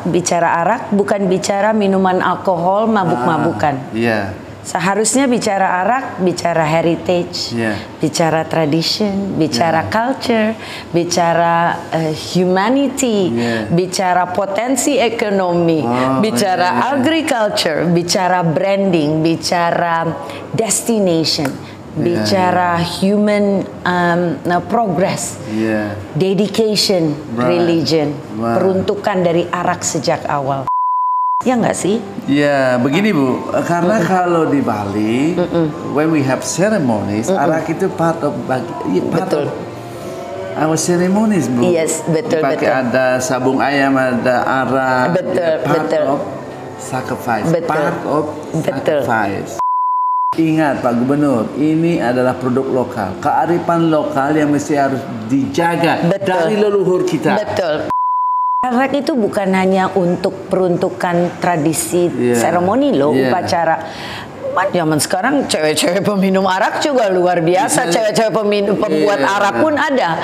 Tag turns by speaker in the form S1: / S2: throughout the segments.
S1: Bicara arak bukan bicara minuman alkohol, mabuk-mabukan. Seharusnya bicara arak, bicara heritage, bicara tradition, bicara culture, bicara humanity, bicara potensi ekonomi, bicara agriculture, bicara branding, bicara destination, bicara human progress, dedication, religion, peruntukan dari arak sejak awal. Ya nggak sih?
S2: Ya, begini Bu, karena kalau di Bali, when we have ceremonies, arak itu part of our ceremonies, Bu.
S1: Yes, betul.
S2: Ada sabung ayam, ada arak, part of sacrifice, part of sacrifice. Ingat Pak Gubernur, ini adalah produk lokal, kearifan lokal yang mesti harus dijaga dari leluhur kita.
S1: Betul. Arak itu bukan hanya untuk peruntukan tradisi seremoni loh, upacara. Zaman sekarang cewek-cewek peminum arak juga luar biasa. Cewek-cewek pembuat arak pun ada.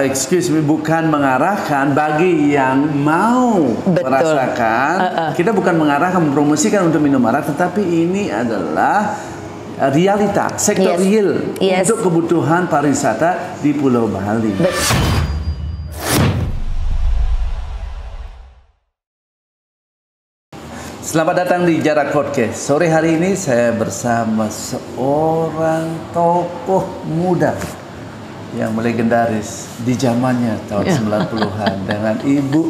S2: Excuse me, bukan mengarahkan bagi yang mau merasakan. Kita bukan mengarahkan, mempromosikan untuk minum arak, tetapi ini adalah realita, sektor real untuk kebutuhan pariwisata di Pulau Bali. Selamat datang di Jarak Podcast. Sore hari ini saya bersama seorang tokoh muda yang legendaris di zamannya tahun 90-an dengan Ibu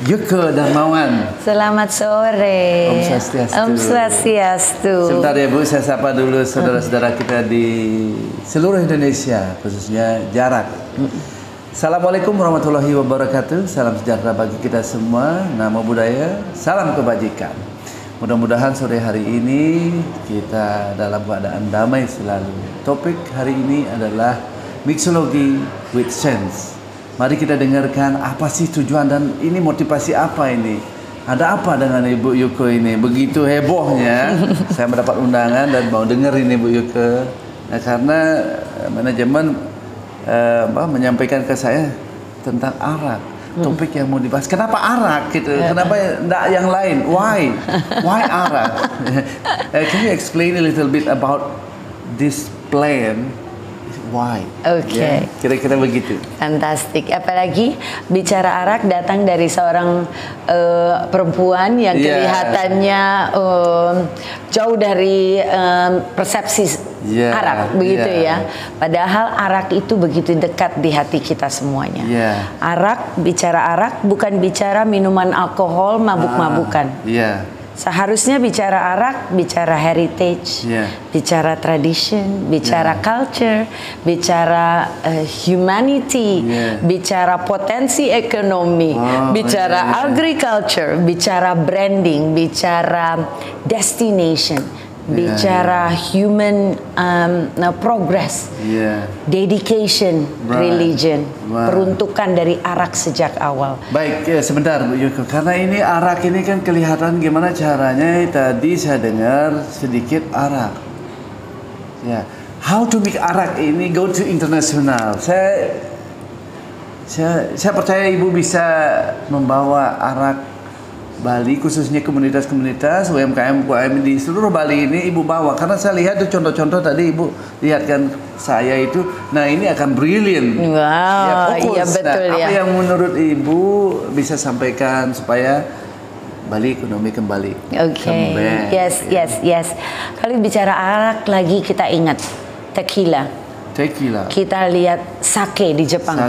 S2: Yuke Darmawan.
S1: Selamat sore.
S2: Om Swastiastu.
S1: Om Swastiastu.
S2: Sebentar ya Bu, saya sapa dulu saudara-saudara kita di seluruh Indonesia, khususnya Jarak. Assalamualaikum warahmatullahi wabarakatuh. Salam sejahtera bagi kita semua. Namo Buddhaya, salam kebajikan. Mudah-mudahan sore hari ini kita dalam keadaan damai selalu. Topik hari ini adalah mixology with sense. Mari kita dengarkan apa sih tujuan dan ini motivasi apa ini. Ada apa dengan Ibu Yuke ini? Begitu hebohnya saya mendapat undangan dan mau dengerin Ibu Yuke. Nah, karena manajemen menyampaikan ke saya tentang arak, topik yang mau dibahas. Kenapa arak gitu? Kenapa enggak yang lain? Why arak? Can you explain a little bit about this plan? Why?
S1: Oke.
S2: Kira-kira begitu.
S1: Fantastik. Apalagi bicara arak datang dari seorang perempuan yang kelihatannya jauh dari persepsi arak, begitu ya. Padahal arak itu begitu dekat di hati kita semuanya. Bicara arak bukan bicara minuman alkohol, mabuk-mabukan. Seharusnya bicara arak, bicara heritage, bicara tradition, bicara culture, bicara humanity, bicara potensi ekonomi, bicara agriculture, bicara branding, bicara destination, bicara human progress, dedication, religion, peruntukan dari arak sejak awal.
S2: Baik, sebentar Bu Yuke, karena ini arak ini kan kelihatan gimana caranya. Tadi saya dengar sedikit arak. How to make arak ini go to international. Saya percaya Ibu bisa membawa arak Bali, khususnya komunitas-komunitas UMKM di seluruh Bali ini Ibu bawa. Karena saya lihat tuh contoh-contoh tadi Ibu lihatkan saya itu. Nah, ini akan brilliant.
S1: Wow, iya betul
S2: apa yang menurut Ibu bisa sampaikan supaya Bali ekonomi kembali?
S1: Yes. Kalau bicara arak lagi kita ingat tequila. Kita lihat sake di Jepang.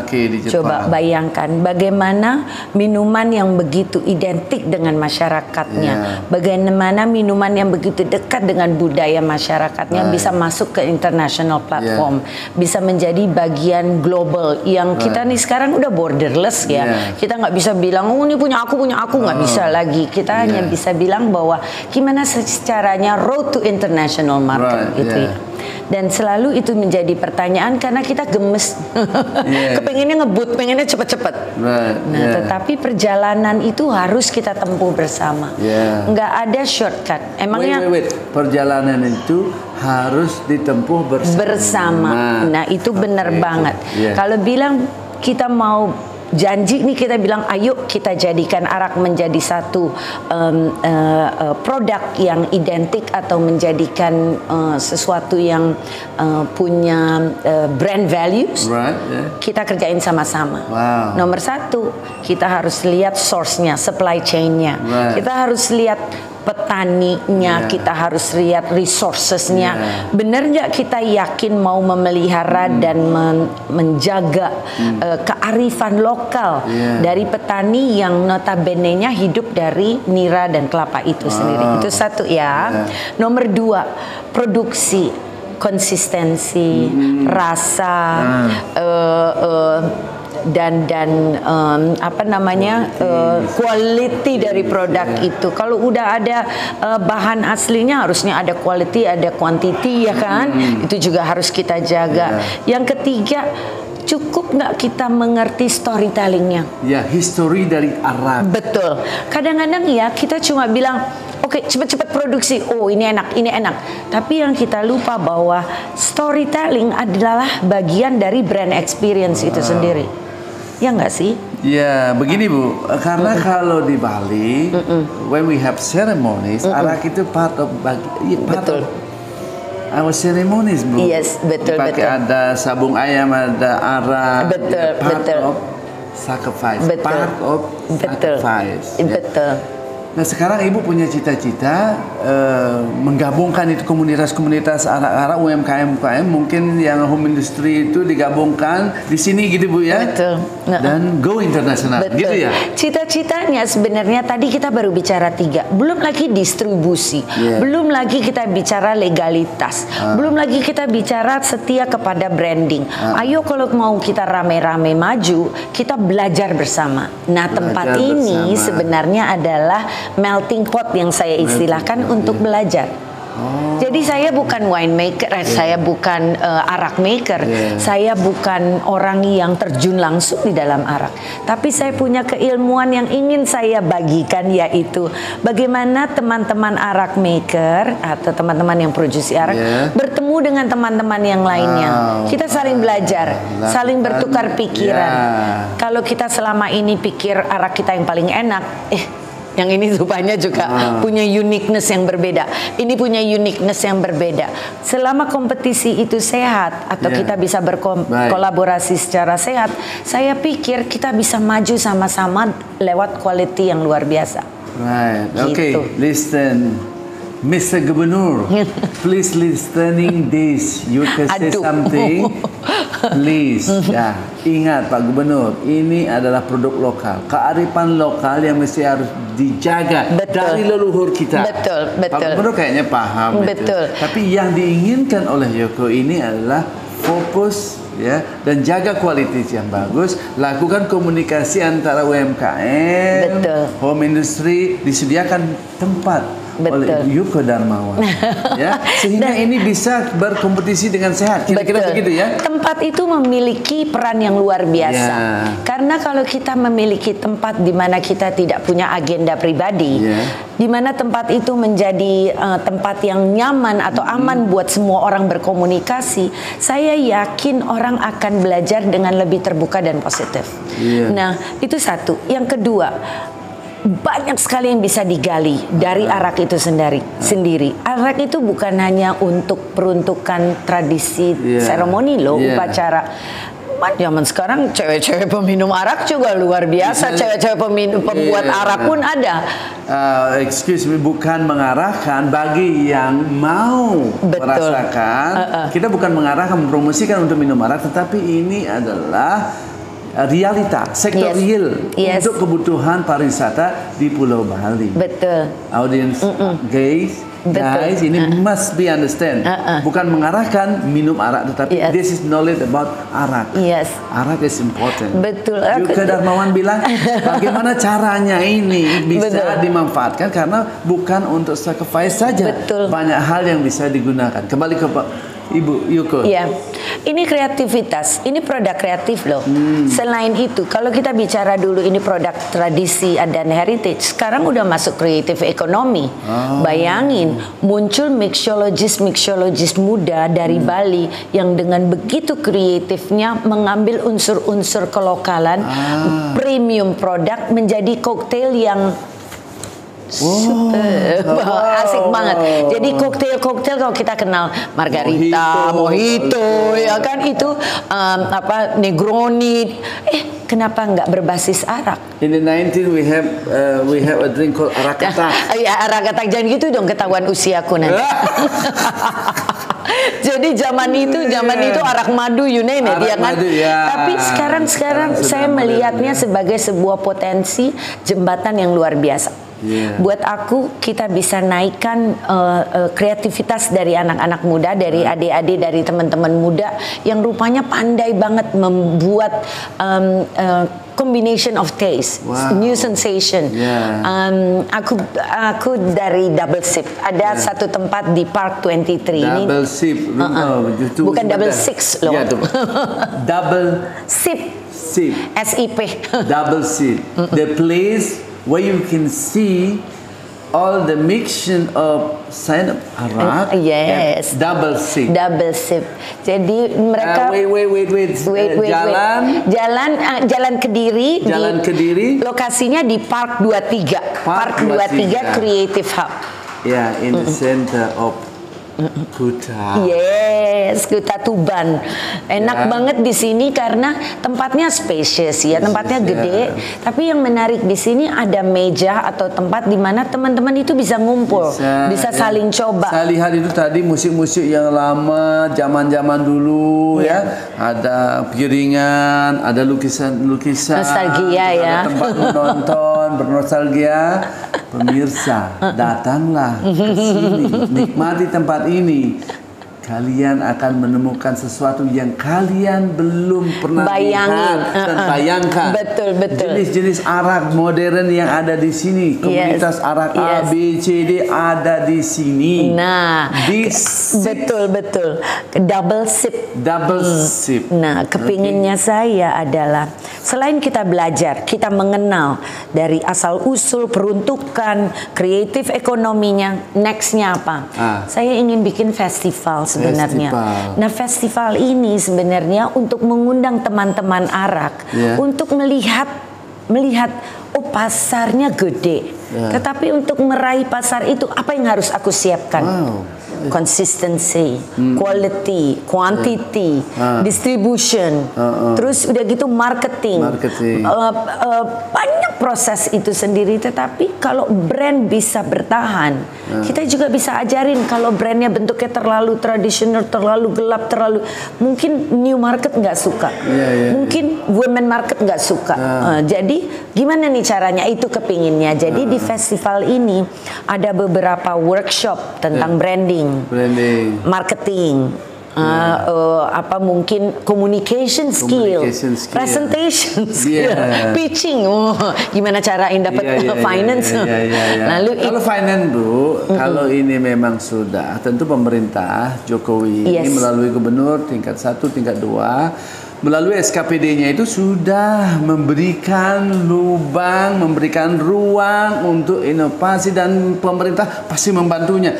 S1: Coba bayangkan bagaimana minuman yang begitu identik dengan masyarakatnya, bagaimana minuman yang begitu dekat dengan budaya masyarakatnya bisa masuk ke international platform, bisa menjadi bagian global yang kita nih sekarang udah borderless ya. Kita nggak bisa bilang ini punya aku nggak bisa lagi. Kita hanya bisa bilang bahwa gimana caranya road to international market gitu ya. Dan selalu itu menjadi pertanyaan karena kita gemes, kepengennya ngebut, pengennya cepet-cepet. Tetapi perjalanan itu harus kita tempuh bersama. Nggak ada shortcut. Emangnya
S2: perjalanan itu harus ditempuh bersama.
S1: Nah itu benar banget. Kalau bilang kita mau janji nih kita bilang ayo kita jadikan arak menjadi satu produk yang identik atau menjadikan sesuatu yang punya brand values.
S2: Right, yeah.
S1: Kita kerjain sama-sama.
S2: Wow.
S1: Nomor satu, kita harus lihat source-nya, supply chain-nya.
S2: Right.
S1: Kita harus lihat petaninya, kita harus lihat resources-nya. Benar nggak kita yakin mau memelihara dan menjaga kearifan lokal dari petani yang notabene-nya hidup dari nira dan kelapa itu sendiri. Itu satu ya. Nomor dua, produksi, konsistensi, rasa, dan apa namanya quality dari produk itu. Kalau udah ada bahan aslinya harusnya ada quality, ada quantity ya kan. Itu juga harus kita jaga. Yang ketiga, cukup nggak kita mengerti storytellingnya?
S2: Ya, history dari arak.
S1: Betul. Kadang-kadang ya kita cuma bilang, oke, cepat-cepat produksi. Oh, ini enak, ini enak. Tapi yang kita lupa bahwa storytelling adalah bagian dari brand experience itu sendiri. Ya nggak sih?
S2: Ya, begini Bu. Karena kalau di Bali, when we have ceremonies, arak itu part of our ceremonies, Bu.
S1: Yes, betul.
S2: Ada sabung ayam, ada arak. Part of sacrifice. Part of sacrifice.
S1: Betul.
S2: Nah, sekarang Ibu punya cita-cita menggabungkan itu komunitas-komunitas arak-arak UMKM mungkin yang home industry itu digabungkan di sini gitu Bu ya.
S1: Betul.
S2: Dan go internasional gitu ya.
S1: Cita-citanya sebenarnya tadi kita baru bicara 3. Belum lagi distribusi. Belum lagi kita bicara legalitas. Belum lagi kita bicara setia kepada branding. Ayo kalau mau kita rame-rame maju, kita belajar bersama. Nah, tempat ini sebenarnya adalah melting pot yang saya istilahkan untuk belajar. Jadi saya bukan winemaker, saya bukan arak maker, saya bukan orang yang terjun langsung di dalam arak. Tapi saya punya keilmuan yang ingin saya bagikan, yaitu bagaimana teman-teman arak maker atau teman-teman yang produksi arak bertemu dengan teman-teman yang lainnya. Kita saling belajar, saling bertukar pikiran. Kalau kita selama ini pikir arak kita yang paling enak, yang ini rupanya juga punya uniqueness yang berbeda. Ini punya uniqueness yang berbeda. Selama kompetisi itu sehat atau kita bisa berkolaborasi secara sehat, saya pikir kita bisa maju sama-sama lewat quality yang luar biasa.
S2: Right.
S1: Gitu.
S2: Okay, listen. Mr. Gubernur, please listening this. You can say something, please. Ya, ingat Pak Gubernur, ini adalah produk lokal, kearifan lokal yang mesti harus dijaga dari leluhur kita.
S1: Betul.
S2: Pak Gubernur kayaknya paham.
S1: Betul.
S2: Itu. Tapi yang diinginkan oleh Yoko ini adalah fokus ya dan jaga kualitas yang bagus, lakukan komunikasi antara UMKM, home industry, disediakan tempat oleh Yoko Darmawan ya, sehingga ini bisa berkompetisi dengan sehat. Kira-kira begitu ya.
S1: Tempat itu memiliki peran yang luar biasa. Karena kalau kita memiliki tempat di mana kita tidak punya agenda pribadi, di mana tempat itu menjadi tempat yang nyaman atau aman buat semua orang berkomunikasi, saya yakin orang akan belajar dengan lebih terbuka dan positif. Nah, itu satu. Yang kedua, banyak sekali yang bisa digali dari arak itu sendiri. Arak itu bukan hanya untuk peruntukan tradisi seremoni loh, upacara. Zaman sekarang cewek-cewek peminum arak juga luar biasa. Cewek-cewek pembuat arak pun ada.
S2: Excuse me, bukan mengarahkan bagi yang mau merasakan. Kita bukan mengarahkan, mempromosikan untuk minum arak, tetapi ini adalah realita, sektor real untuk kebutuhan pariwisata di Pulau Bali.
S1: Betul.
S2: Audience guys, ini must be understand. Bukan mengarahkan minum arak, tetapi this is knowledge about arak. Arak is important.
S1: Betul.
S2: Yoko Darmawan bilang bagaimana caranya ini bisa dimanfaatkan, karena bukan untuk sacrifice saja. Banyak hal yang bisa digunakan. Kembali ke Ibu Yoko.
S1: Iya, ini kreativitas, ini produk kreatif loh. Selain itu, kalau kita bicara dulu ini produk tradisi dan heritage, sekarang udah masuk creative economy. Bayangin, muncul mixologist muda dari Bali yang dengan begitu kreatifnya mengambil unsur-unsur kelokalan, premium produk menjadi koktail yang super, asik banget. Jadi koktail kalau kita kenal margarita, mojito, ya kan itu Negroni. Kenapa nggak berbasis arak?
S2: In the 90s we have a drink called arakatak.
S1: Ya arakatak, jangan gitu dong, ketahuan usiaku nanti. Jadi zaman itu arak madu, you name it, ya kan? Tapi sekarang saya melihatnya sebagai sebuah potensi jembatan yang luar biasa. Buat aku, kita bisa naikkan kreativitas dari anak-anak muda, dari adik-adik, dari teman-teman muda yang rupanya pandai banget membuat combination of taste, new sensation. Aku dari Double Sip. Ada satu tempat di Park 23 ini.
S2: Double Sip,
S1: bukan Double Six loh.
S2: Double
S1: Sip. SIP.
S2: Double Sip. The place where you can see all the mixture of arak.
S1: Yes.
S2: Double Sip.
S1: Double Sip. Jadi mereka
S2: wait.
S1: Jalan Kediri.
S2: Jalan Kediri.
S1: Lokasinya di Park 23. Park 23 Creative Hub.
S2: Yeah, in the center of Kuta.
S1: Yes, Kuta Tuban. Enak banget di sini karena tempatnya spacious ya, tempatnya gede. Tapi yang menarik di sini ada meja atau tempat di mana teman-teman itu bisa ngumpul, bisa saling coba.
S2: Saya lihat itu tadi musik-musik yang lama, zaman-zaman dulu ya. Ada piringan, ada lukisan-lukisan.
S1: Nostalgia ya.
S2: Ada tempat menonton, bernostalgia. Pemirsa, datanglah ke sini, nikmati tempat ini. Kalian akan menemukan sesuatu yang kalian belum pernah lihat dan bayangkan.
S1: Betul.
S2: Jenis-jenis arak modern yang ada di sini, komunitas arak A, B, C, D ada di sini.
S1: Nah, betul. Double Sip. Nah, kepinginnya saya adalah selain kita belajar, kita mengenal dari asal usul, peruntukan, kreatif ekonominya, nextnya apa? Saya ingin bikin festival sebenarnya. Nah, festival ini sebenarnya untuk mengundang teman-teman arak untuk melihat pasarnya gede. Tetapi untuk meraih pasar itu apa yang harus aku siapkan? Consistency, quality, quantity, distribution, terus udah gitu marketing. Banyak proses itu sendiri. Tetapi kalau brand bisa bertahan, kita juga bisa ajarin kalau brandnya bentuknya terlalu tradisional, terlalu gelap, mungkin new market nggak suka, mungkin women market nggak suka. Jadi gimana nih caranya? Itu kepinginnya. Jadi di festival ini ada beberapa workshop tentang branding, marketing, mungkin communication skill, presentation skill, pitching, gimana carain dapat finance. Lalu
S2: kalau finance Bu, kalau ini memang sudah tentu pemerintah Jokowi ini melalui gubernur tingkat 1, tingkat 2 melalui SKPD-nya itu sudah memberikan lubang, memberikan ruang untuk inovasi dan pemerintah pasti membantunya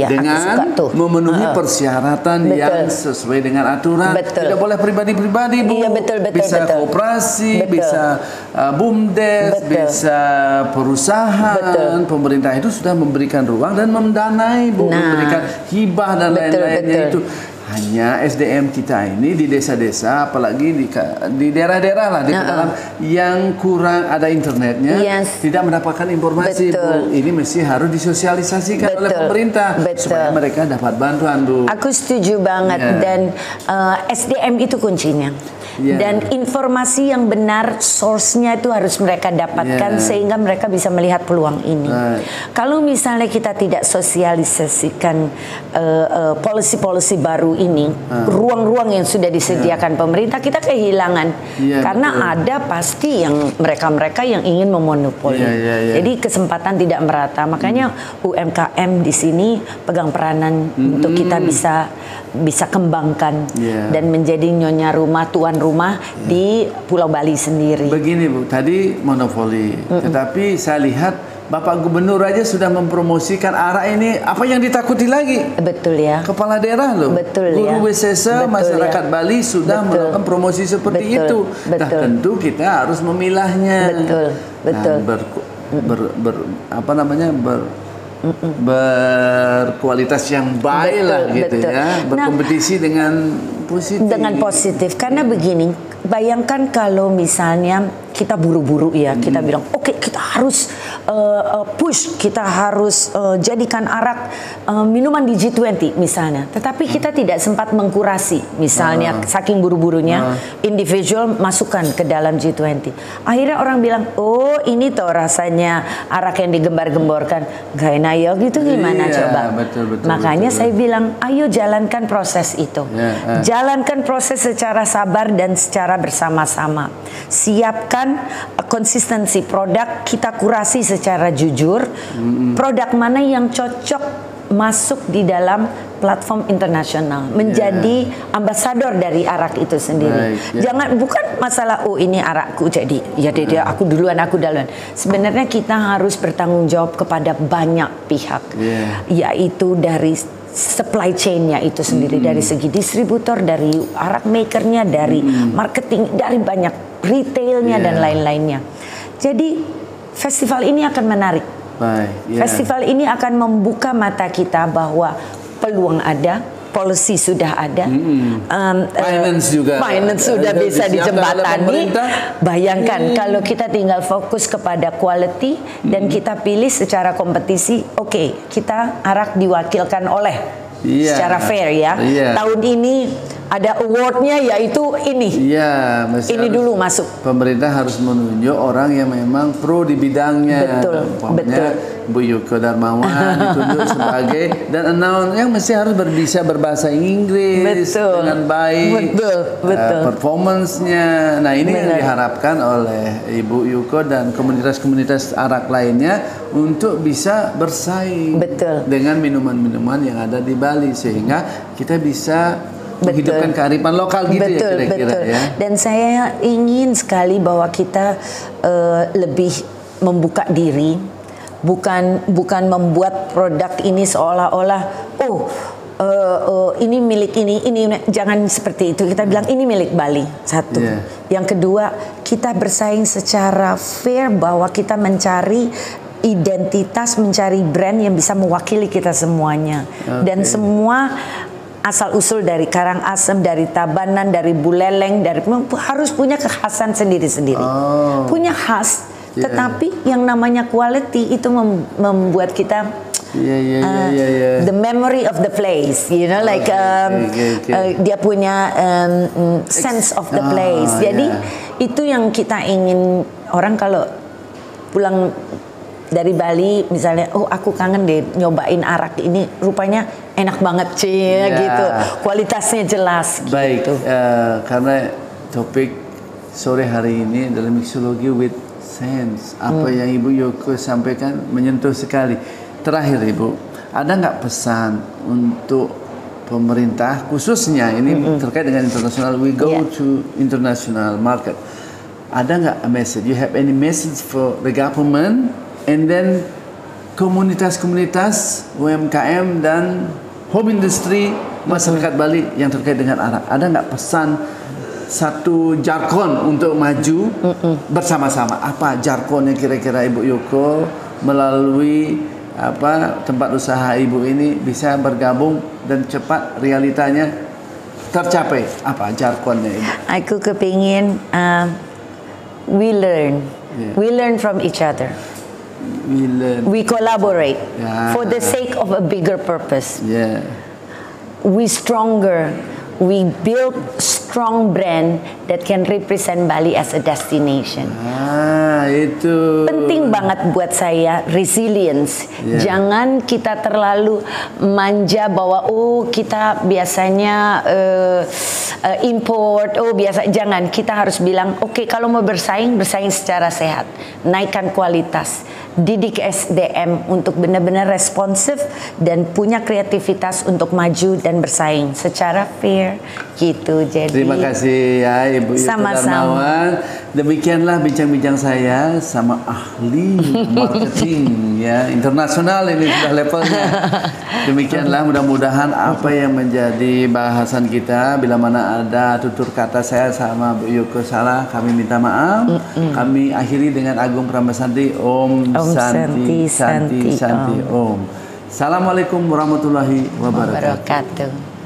S2: dengan memenuhi persyaratan yang sesuai dengan aturan. Tidak boleh pribadi-pribadi Bu, bisa koperasi, bisa BUMDes, bisa perusahaan. Pemerintah itu sudah memberikan ruang dan mendanai Bu, memberikan hibah dan lain-lainnya itu. Hanya SDM kita ini di desa-desa, apalagi di daerah-daerah lah di pedalaman yang kurang ada internetnya, tidak mendapatkan informasi. Bu, ini mesti harus disosialisasikan oleh pemerintah supaya mereka dapat bantuan Bu.
S1: Aku setuju banget dan SDM itu kuncinya. dan informasi yang benar, source-nya itu harus mereka dapatkan sehingga mereka bisa melihat peluang ini. Kalau misalnya kita tidak sosialisasikan policy-policy baru ini, ruang-ruang yang sudah disediakan pemerintah, kita kehilangan karena ada pasti yang mereka-mereka yang ingin memonopoli. Jadi kesempatan tidak merata. Makanya UMKM di sini pegang peranan untuk kita bisa kembangkan dan menjadi nyonya rumah, tuan rumah di Pulau Bali sendiri.
S2: Begini Bu, tadi monopoli, tetapi saya lihat Bapak Gubernur aja sudah mempromosikan arak ini, apa yang ditakuti lagi?
S1: Betul ya.
S2: Kepala daerah loh.
S1: Betul
S2: Guru
S1: ya.
S2: Wisesa masyarakat Bali sudah melakukan promosi seperti itu. Nah, tentu kita harus memilahnya.
S1: Betul.
S2: Berkualitas yang baik lah gitu ya, berkompetisi dengan positif.
S1: Karena begini, bayangkan kalau misalnya kita buru-buru ya, kita bilang oke, kita harus push, kita harus jadikan arak minuman di G20 misalnya, tetapi kita tidak sempat mengkurasi misalnya, saking buru-burunya individual masukkan ke dalam G20. Akhirnya orang bilang, oh ini tuh rasanya arak yang digembar-gemborkan, gak enak ya gitu, gimana coba? Makanya saya bilang, ayo jalankan proses itu, jalankan proses secara sabar dan secara bersama-sama. Siapkan konsistensi produk, kita kurasi secara jujur, produk mana yang cocok masuk di dalam platform internasional, menjadi ambasador dari arak itu sendiri. Jangan, bukan masalah oh ini arakku jadi ya aku duluan. Sebenarnya kita harus bertanggung jawab kepada banyak pihak, yaitu dari supply chain-nya itu sendiri, dari segi distributor, dari arak makernya, dari marketing, dari banyak retailnya dan lain-lainnya. Jadi festival ini akan menarik. Festival ini akan membuka mata kita bahwa peluang ada, policy sudah ada, finance sudah bisa dijembatani. Bayangkan kalau kita tinggal fokus kepada quality dan kita pilih secara kompetisi. Oke, kita arak diwakilkan oleh secara fair ya. Tahun ini ada awardnya yaitu ini. Ini dulu masuk.
S2: Pemerintah harus menunjuk orang yang memang pro di bidangnya. Betul. Bu Yuko Darmawan ditunjuk sebagai dan announce yang mesti harus bisa berbahasa Inggris dengan baik. Performance-nya. Nah, ini yang diharapkan oleh Ibu Yuko dan komunitas-komunitas arak lainnya untuk bisa bersaing dengan minuman-minuman yang ada di Bali sehingga kita bisa menghidupkan kearifan lokal gitu ya kira-kira ya.
S1: Dan saya ingin sekali bahwa kita lebih membuka diri, bukan membuat produk ini seolah-olah ini milik ini jangan seperti itu. Kita bilang ini milik Bali, satu. Yang kedua, kita bersaing secara fair bahwa kita mencari identitas, mencari brand yang bisa mewakili kita semuanya. Dan semua asal-usul dari Karangasem, dari Tabanan, dari Buleleng, harus punya kekhasan sendiri-sendiri. Punya khas, tetapi yang namanya quality itu membuat kita the memory of the place, you know, like dia punya sense of the place. Jadi itu yang kita ingin. Orang kalau pulang dari Bali misalnya, oh aku kangen deh nyobain arak ini, rupanya enak banget gitu, kualitasnya jelas.
S2: Baik, gitu. Karena topik sore hari ini adalah mixology with sense. Apa yang Ibu Yuko sampaikan menyentuh sekali. Terakhir Ibu, ada nggak pesan untuk pemerintah khususnya ini terkait dengan internasional? We go to international market. Ada nggak a message? You have any message for the government and then komunitas-komunitas UMKM dan home industry masyarakat Bali yang terkait dengan arak? Ada nggak pesan satu jargon untuk maju bersama-sama? Apa jargonnya kira-kira Ibu Yuko melalui tempat usaha Ibu ini bisa bergabung dan cepat realitanya tercapai? Apa jargonnya Ibu?
S1: Aku kepingin we learn from each other. We collaborate for the sake of a bigger purpose. We stronger. We build strong brand that can represent Bali as a destination.
S2: Itu
S1: penting banget buat saya, resilience. Jangan kita terlalu manja bahwa kita biasanya import, jangan. Kita harus bilang oke, kalau mau bersaing secara sehat, naikkan kualitas, didik SDM untuk benar-benar responsif dan punya kreativitas untuk maju dan bersaing secara fair gitu. Jadi
S2: terima kasih ya Ibu Darmawan. Demikianlah bincang-bincang saya sama ahli marketing ya internasional, ini sudah levelnya. Demikianlah, mudah-mudahan apa yang menjadi bahasan kita, bila mana ada tutur kata saya sama Bu Yoko salah, kami minta maaf. Kami akhiri dengan Agung Pramasandi. Om Santi Om. Assalamualaikum warahmatullahi wabarakatuh.